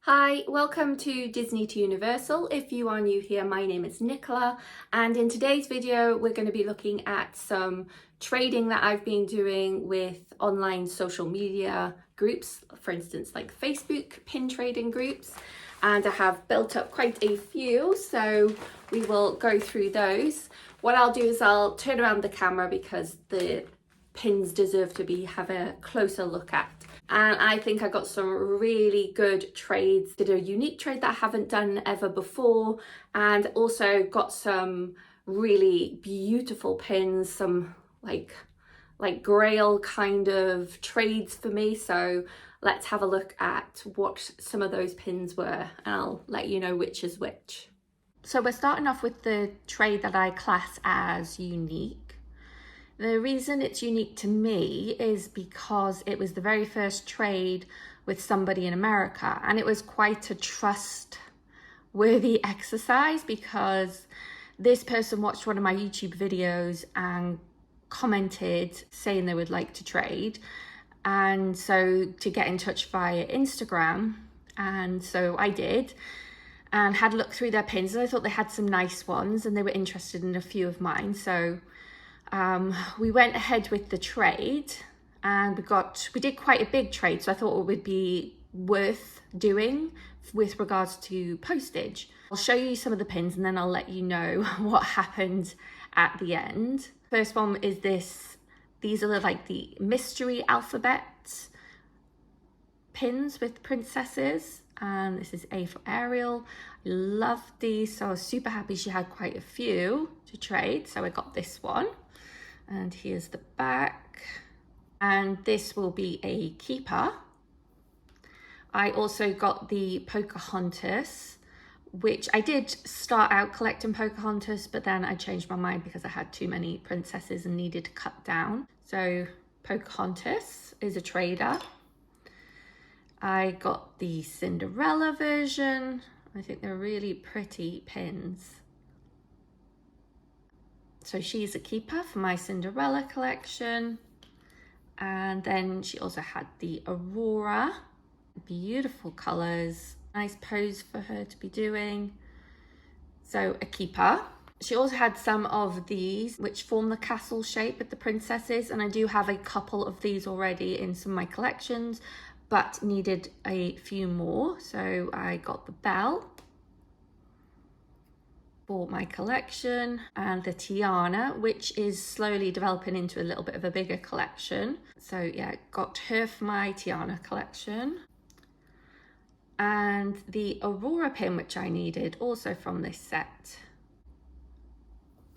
Hi, welcome to Disney to Universal. If you are new here, my name is Nicola, and in today's video we're going to be looking at some trading that I've been doing with online social media groups, for instance like Facebook pin trading groups, and I have built up quite a few, so we will go through those. What I'll do is I'll turn around the camera because the pins deserve to have a closer look at. And I think I got some really good trades. Did a unique trade that I haven't done ever before, and also got some really beautiful pins, some like grail kind of trades for me. So let's have a look at what some of those pins were, and I'll let you know which is which. So we're starting off with the trade that I class as unique. The reason it's unique to me is because it was the very first trade with somebody in America, and it was quite a trustworthy exercise because this person watched one of my YouTube videos and commented saying they would like to trade, and so to get in touch via Instagram, and so I did and had a look through their pins, and I thought they had some nice ones and they were interested in a few of mine. So we went ahead with the trade, and we did quite a big trade, so I thought it would be worth doing with regards to postage. I'll show you some of the pins and then I'll let you know what happened at the end. First one is these are like the mystery alphabet pins with princesses, and this is A for Ariel. I love these, so I was super happy she had quite a few to trade, so I got this one. And here's the back, and this will be a keeper. I also got the Pocahontas, which I did start out collecting Pocahontas, but then I changed my mind because I had too many princesses and needed to cut down. So Pocahontas is a trader. I got the Cinderella version. I think they're really pretty pins. So she's a keeper for my Cinderella collection. And then she also had the Aurora, beautiful colors, nice pose for her to be doing. So a keeper. She also had some of these which form the castle shape with the princesses, and I do have a couple of these already in some of my collections, but needed a few more. So I got the bell for my collection, and the Tiana, which is slowly developing into a little bit of a bigger collection. So yeah, got her for my Tiana collection. And the Aurora pin, which I needed also from this set.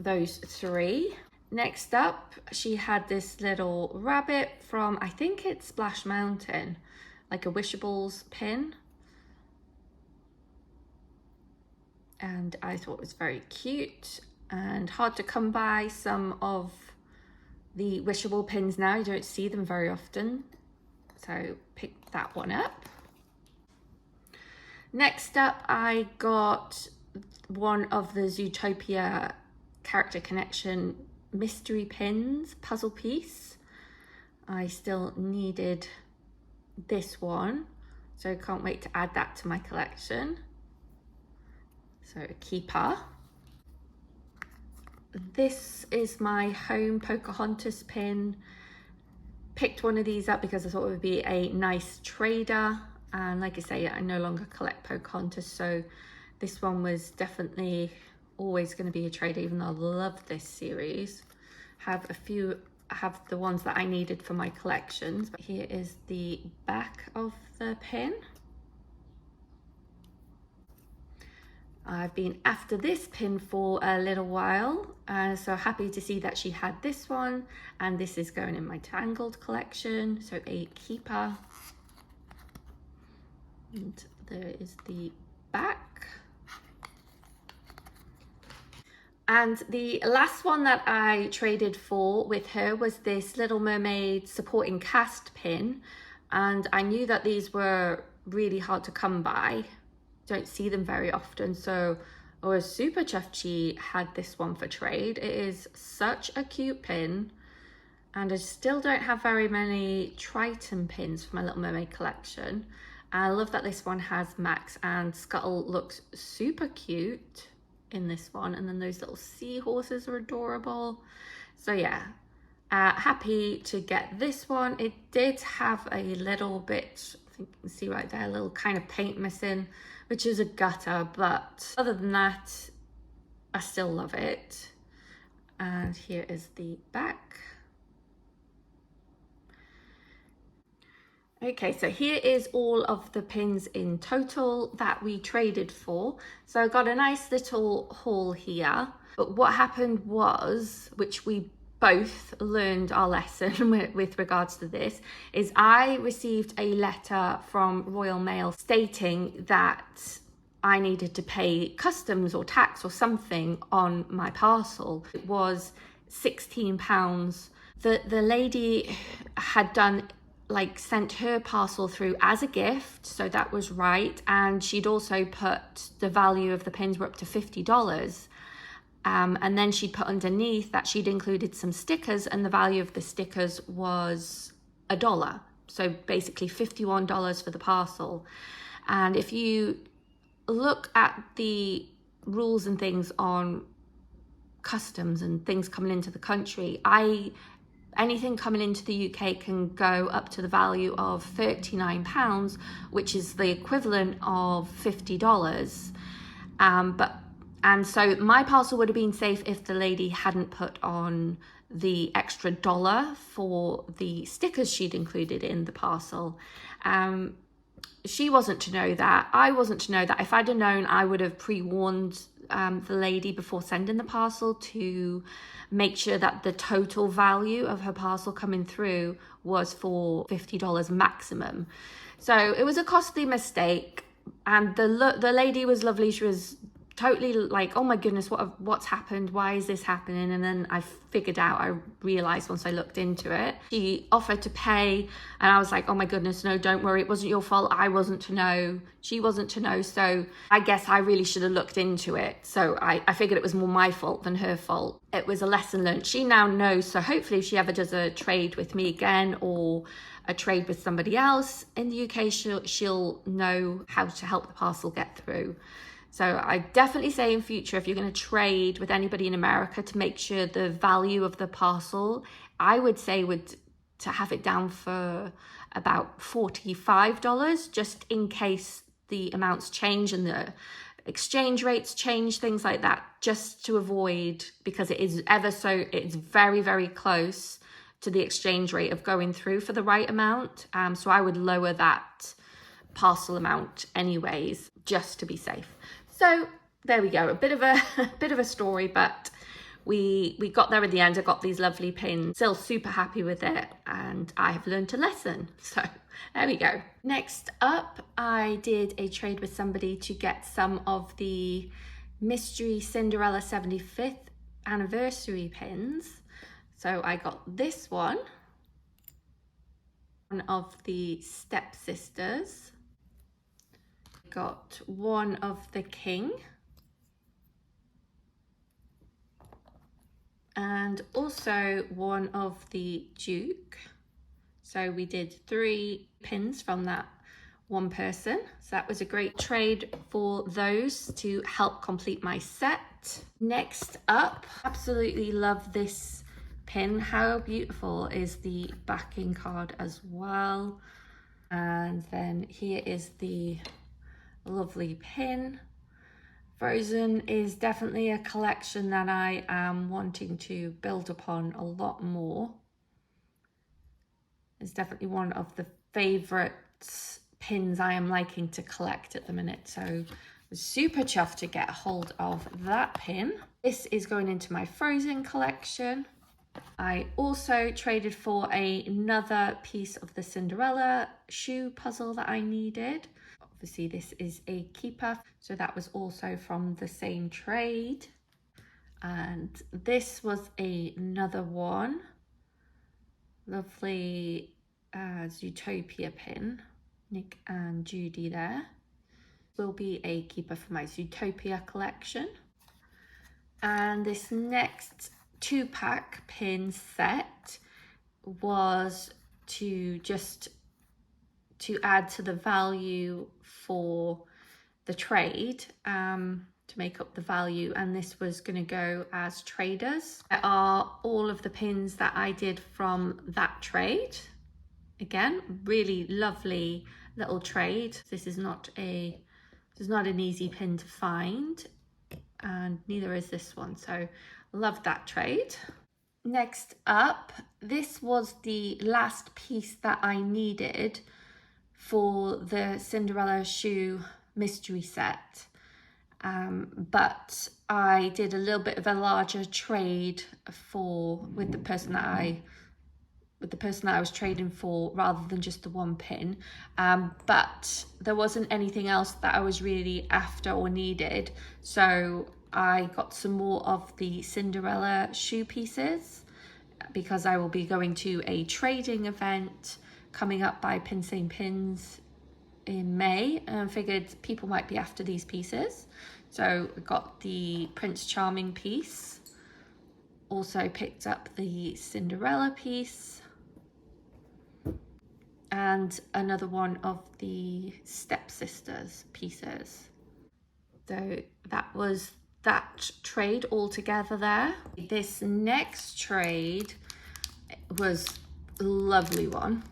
Those three. Next up, she had this little rabbit from, I think it's Splash Mountain, like a Wishables pin. And I thought it was very cute and hard to come by some of the wishable pins now. You don't see them very often, so picked that one up. Next up, I got one of the Zootopia character connection mystery pins, puzzle piece. I still needed this one, so I can't wait to add that to my collection. So a keeper. This is my home Pocahontas pin. Picked one of these up because I thought it would be a nice trader. And like I say, I no longer collect Pocahontas, so this one was definitely always going to be a trader, even though I love this series. I have the ones that I needed for my collections. But here is the back of the pin. I've been after this pin for a little while, so happy to see that she had this one, and this is going in my Tangled collection. So a keeper, and there is the back. And the last one that I traded for with her was this Little Mermaid supporting cast pin, and I knew that these were really hard to come by. Don't see them very often, so I was super chuffed she had this one for trade. It is such a cute pin, and I still don't have very many Triton pins for my Little Mermaid collection. I love that this one has Max, and Scuttle looks super cute in this one. And then those little seahorses are adorable. So yeah, happy to get this one. It did have a little bit, I think you can see right there, a little kind of paint missing, which is a gutter, but other than that, I still love it. And here is the back. Okay, so here is all of the pins in total that we traded for. So I got a nice little haul here. But what happened was, which we both learned our lesson with regards to this, is I received a letter from Royal Mail stating that I needed to pay customs or tax or something on my parcel. It was £16. The lady had done, like, sent her parcel through as a gift, so that was right, and she'd also put the value of the pins were up to $50, and then she'd put underneath that she'd included some stickers, and the value of the stickers was $1, so basically $51 for the parcel. And if you look at the rules and things on customs and things coming into the country, anything coming into the UK can go up to the value of £39, which is the equivalent of $50. And so my parcel would have been safe if the lady hadn't put on the extra $1 for the stickers she'd included in the parcel. She wasn't to know that. I wasn't to know that. If I'd have known, I would have pre-warned the lady before sending the parcel to make sure that the total value of her parcel coming through was for $50 maximum. So it was a costly mistake, and the lady was lovely. She was totally like, oh my goodness, what's happened? Why is this happening? And then I figured out, I realized once I looked into it, she offered to pay, and I was like, oh my goodness, no, don't worry, it wasn't your fault. I wasn't to know, she wasn't to know. So I guess I really should have looked into it. So I figured it was more my fault than her fault. It was a lesson learned. She now knows. So hopefully if she ever does a trade with me again, or a trade with somebody else in the UK, she'll know how to help the parcel get through. So I definitely say in future, if you're going to trade with anybody in America, to make sure the value of the parcel, I would say to have it down for about $45, just in case the amounts change and the exchange rates change, things like that, just to avoid, because it is it's very, very close to the exchange rate of going through for the right amount. So I would lower that parcel amount anyways, just to be safe. So there we go, a bit of a story, but we got there in the end. I got these lovely pins, still super happy with it, and I have learned a lesson. So there we go. Next up, I did a trade with somebody to get some of the mystery Cinderella 75th anniversary pins. So I got this one of the stepsisters. Got one of the king, and also one of the duke. So we did 3 pins from that one person. So that was a great trade for those to help complete my set. Next up, absolutely love this pin. How beautiful is the backing card as well. And then here is the lovely pin. Frozen is definitely a collection that I am wanting to build upon a lot more. It's definitely one of the favorite pins I am liking to collect at the minute. So I was super chuffed to get a hold of that pin. This is going into my Frozen collection. I also traded for another piece of the Cinderella shoe puzzle that I needed. Obviously this is a keeper, so that was also from the same trade. And this was another one, lovely Zootopia pin, Nick and Judy there. Will be a keeper for my Zootopia collection. And this next 2-pack pin set was to just to add to the value for the trade, to make up the value, and this was going to go as traders. There are all of the pins that I did from that trade. Again, really lovely little trade. This is not an easy pin to find, and neither is this one, so love that trade. Next up, this was the last piece that I needed for the Cinderella shoe mystery set, but I did a little bit of a larger trade with the person that I was trading for, rather than just the one pin, but there wasn't anything else that I was really after or needed, so I got some more of the Cinderella shoe pieces, because I will be going to a trading event coming up by Pin Same Pins in May, and I figured people might be after these pieces, so I got the Prince Charming piece, also picked up the Cinderella piece, and another one of the Stepsisters pieces. So that was that trade all together there. This next trade was a lovely one.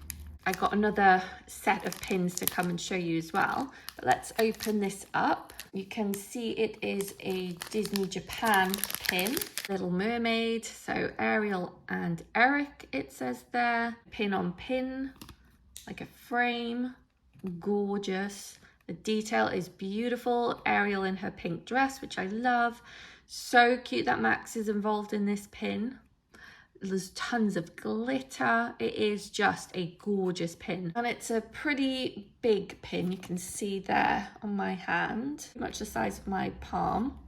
I got another set of pins to come and show you as well, but let's open this up. You can see it is a Disney Japan pin, Little Mermaid, so Ariel and Eric it says there, pin on pin, like a frame, gorgeous. The detail is beautiful. Ariel in her pink dress, which I love. So cute that Max is involved in this pin. There's tons of glitter. It is just a gorgeous pin. And it's a pretty big pin. You can see there on my hand, much the size of my palm.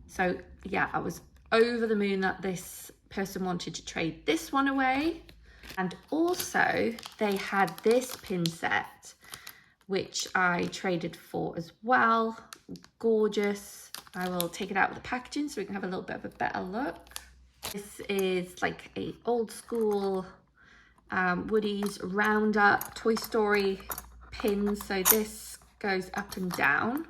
So yeah, I was over the moon that this person wanted to trade this one away. And also they had this pin set, which I traded for as well. Gorgeous. I will take it out of the packaging so we can have a little bit of a better look. This is like a old school Woody's Roundup Toy Story pin. So this goes up and down,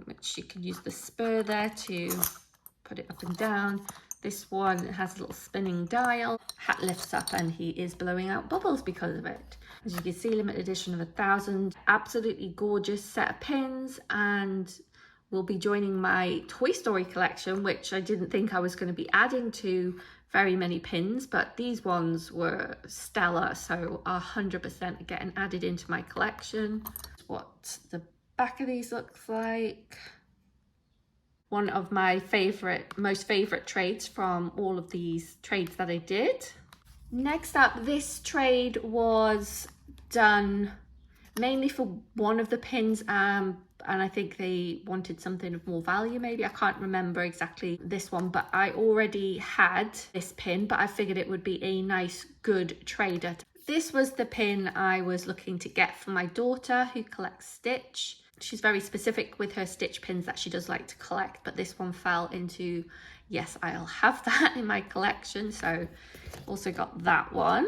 which you can use the spur there to put it up and down. This one has a little spinning dial. Hat lifts up and he is blowing out bubbles because of it. As you can see, limited edition of 1,000. Absolutely gorgeous set of pins, and will be joining my Toy Story collection, which I didn't think I was going to be adding to very many pins, but these ones were stellar, so 100% getting added into my collection. What the back of these looks like. One of my most favorite trades from all of these trades that I did. Next up, this trade was done mainly for one of the pins, and I think they wanted something of more value maybe. I can't remember exactly this one, but I already had this pin, but I figured it would be a nice, good trader. This was the pin I was looking to get for my daughter who collects Stitch. She's very specific with her Stitch pins that she does like to collect, but this one fell into, yes, I'll have that in my collection. So also got that one.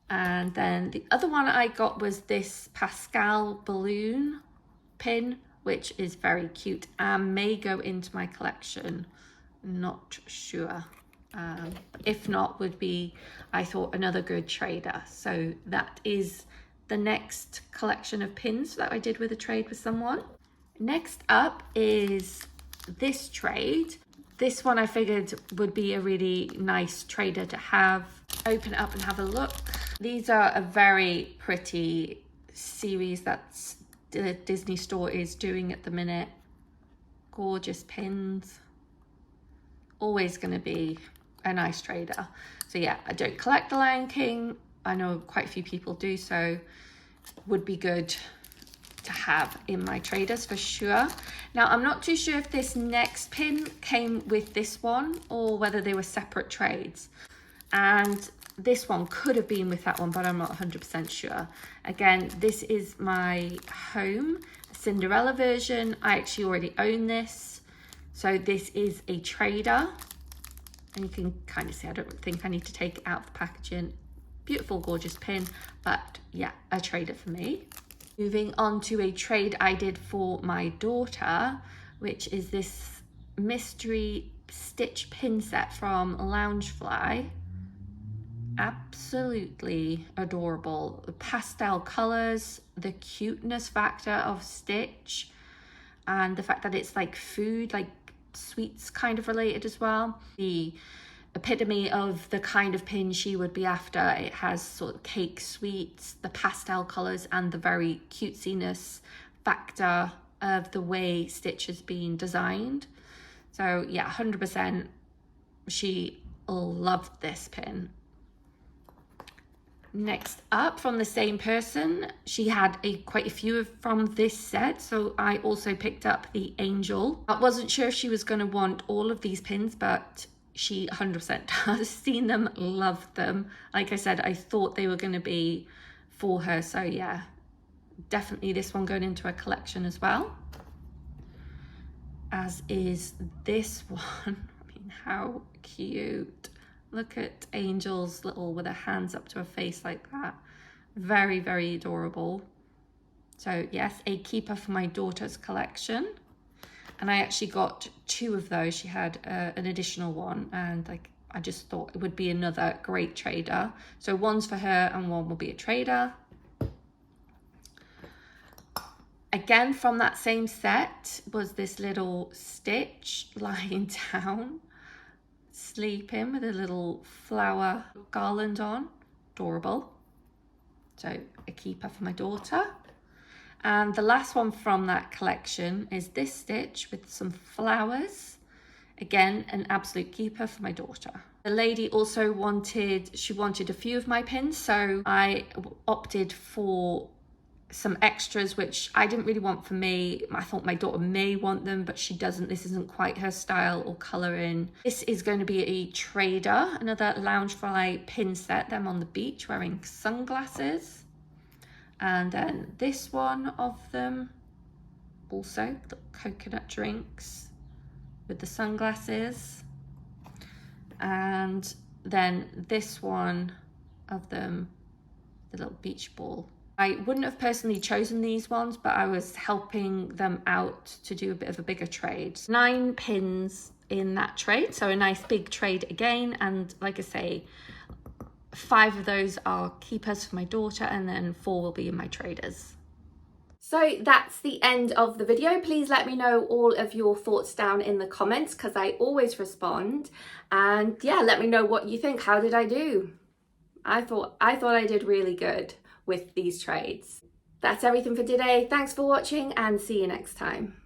And then the other one I got was this Pascal balloon pin, which is very cute and may go into my collection. Not sure. If not, would be, I thought, another good trader. So that is the next collection of pins that I did with a trade with someone. Next up is this trade. This one I figured would be a really nice trader to have. Open it up and have a look. These are a very pretty series that the Disney store is doing at the minute. Gorgeous pins. Always going to be a nice trader. So yeah, I don't collect the Lion King. I know quite a few people do, so would be good to have in my traders for sure. Now, I'm not too sure if this next pin came with this one or whether they were separate trades. And this one could have been with that one, but I'm not 100% sure. Again, this is my home Cinderella version. I actually already own this. So this is a trader. And you can kind of see, I don't think I need to take it out of the packaging. beautiful, gorgeous pin, but yeah, a trader for me. Moving on to a trade I did for my daughter, which is this mystery stitch pin set from Loungefly. Absolutely adorable. The pastel colors, the cuteness factor of stitch, and the fact that it's like food, like sweets kind of related as well. The epitome of the kind of pin she would be after. It has sort of cake sweets, the pastel colors, and the very cutesiness factor of the way stitch has been designed. So yeah, 100% she loved this pin. Next up, from the same person, she had quite a few from this set, so I also picked up the Angel. I wasn't sure if she was going to want all of these pins, but she 100% has. Seen them, loved them. Like I said, I thought they were going to be for her, so yeah, definitely this one going into a collection as well, as is this one. I mean, how cute. Look at Angel's little, with her hands up to her face like that. Very, very adorable. So yes, a keeper for my daughter's collection. And I actually got 2 of those. She had an additional one, and like I just thought it would be another great trader. So one's for her and one will be a trader. Again, from that same set was this little Stitch lying down, sleeping with a little flower garland on. Adorable. So a keeper for my daughter. And the last one from that collection is this Stitch with some flowers. Again, an absolute keeper for my daughter. The lady also wanted a few of my pins, so I opted for some extras, which I didn't really want for me. I thought my daughter may want them, but she doesn't. This isn't quite her style or colouring. This is going to be a trader, another Loungefly pin set, them on the beach wearing sunglasses. And then this one of them, also the coconut drinks with the sunglasses. And then this one of them, the little beach ball. I wouldn't have personally chosen these ones, but I was helping them out to do a bit of a bigger trade. 9 pins in that trade, so a nice big trade again. And like I say, 5 of those are keepers for my daughter, and then 4 will be in my traders. So that's the end of the video. Please let me know all of your thoughts down in the comments, because I always respond. And yeah, let me know what you think. How did I do? I thought I did really good with these trades. That's everything for today. Thanks for watching, and see you next time.